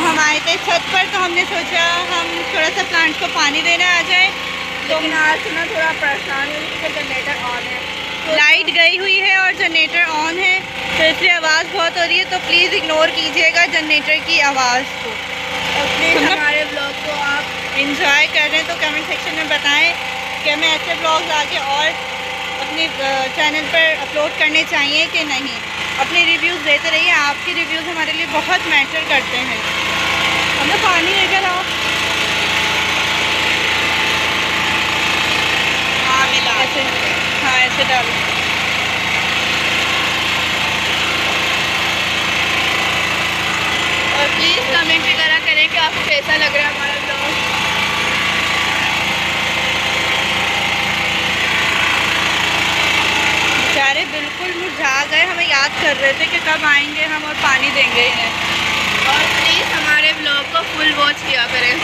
हम आए थे छत पर, तो हमने सोचा हम थोड़ा सा प्लांट को पानी देने आ जाए। लेकिन आज ना थोड़ा परेशान हुई क्योंकि जनरेटर ऑन है, तो लाइट गई हुई है और जनरेटर ऑन है, तो इसलिए आवाज़ बहुत हो रही है। तो प्लीज़ इग्नोर कीजिएगा जनरेटर की आवाज़ को। और प्लीज़ हमारे ब्लॉग को आप इंजॉय कर रहे हैं तो कमेंट सेक्शन में बताएं कि हमें ऐसे ब्लॉग्स आगे और अपने चैनल पर अपलोड करने चाहिए कि नहीं। अपने रिव्यूज़ देते रहिए, आपके रिव्यूज़ हमारे लिए बहुत मैटर करते हैं। हमें पानी लेकर आओ। हाँ मिला ऐसे, हाँ ऐसे डालो। और प्लीज़ कमेंट वगैरह करें कि आपको कैसा लग रहा है हमारा ब्लॉग। बेचारे बिल्कुल मुरझा गए, हमें याद कर रहे थे कि कब आएंगे हम और पानी देंगे इन्हें। और प्लीज़ हमारे ब्लॉग को फुल वॉच किया करें।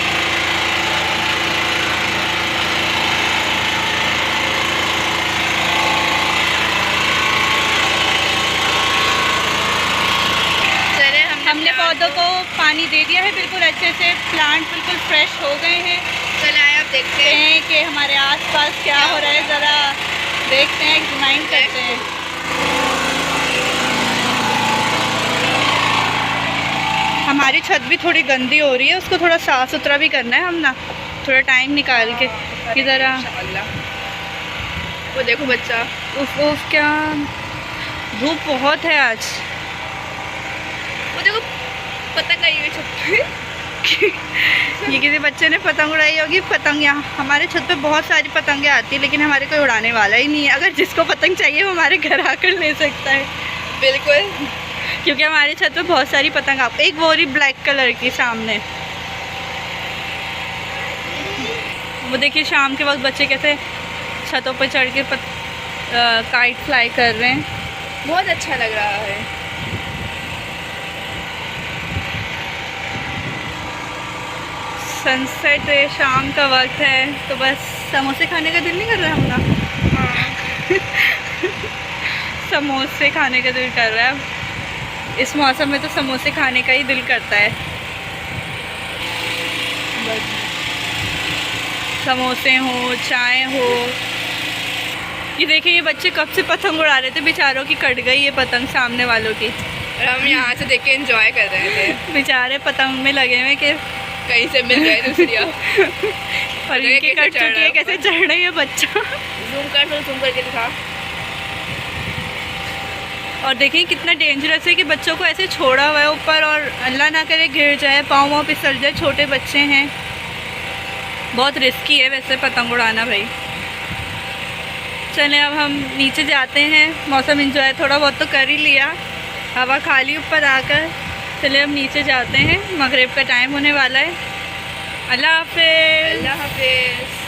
चले हमने पौधों को पानी दे दिया है बिल्कुल अच्छे से, प्लांट बिल्कुल फ्रेश हो गए हैं। चले आए आप देखते हैं हैं कि हमारे आसपास क्या हो रहा है, ज़रा देखते हैं, एग्जामाइन करते हैं। हमारी छत भी थोड़ी गंदी हो रही है, उसको थोड़ा साफ़ सुथरा भी करना है हम ना, थोड़ा टाइम निकाल के कि ज़रा। वो देखो बच्चा, उफ उफ, क्या धूप बहुत है आज। वो देखो पतंग आई हुई छत पे। ये किसी बच्चे ने पतंग उड़ाई होगी। पतंग यहाँ हमारे छत पे बहुत सारी पतंगें आती हैं, लेकिन हमारे कोई उड़ाने वाला ही नहीं है। अगर जिसको पतंग चाहिए वो हमारे घर आकर ले सकता है। बिल्कुल, क्योंकि हमारे छत पे बहुत सारी पतंग आप, एक वो रही ब्लैक कलर की सामने, वो देखिए शाम के वक्त बच्चे कैसे छतों पर चढ़ के काइट फ्लाई कर रहे हैं। बहुत अच्छा लग रहा है। सनसेट है, शाम का वक्त है, तो बस समोसे खाने का दिल नहीं कर रहा हम ना। समोसे खाने का दिल कर रहा है। इस मौसम में तो समोसे खाने का ही दिल करता है। बस समोसे हो, चाय हो। ये देखिए, ये बच्चे कब से पतंग उड़ा रहे थे, बेचारों की कट गई ये पतंग सामने वालों की, और हम यहाँ से देख के एंजॉय कर रहे थे। बेचारे पतंग में लगे हुए कि कहीं से मिल जाए दूसरी। और इनकी कट चुकी है, कैसे चढ़ रही है बच्चा। जूम करके दिखा। और देखिए कितना डेंजरस है कि बच्चों को ऐसे छोड़ा हुआ है ऊपर, और अल्लाह ना करे गिर जाए, पाँव वाँव फिसल जाए, छोटे बच्चे हैं। बहुत रिस्की है वैसे पतंग उड़ाना भाई। चलें अब हम नीचे जाते हैं, मौसम एंजॉय थोड़ा बहुत तो कर ही लिया, हवा खा ली ऊपर आकर। चलिए अब नीचे जाते हैं, मगरिब का टाइम होने वाला है। अल्लाह हाफ़िज़। अल्लाह हाफिज़।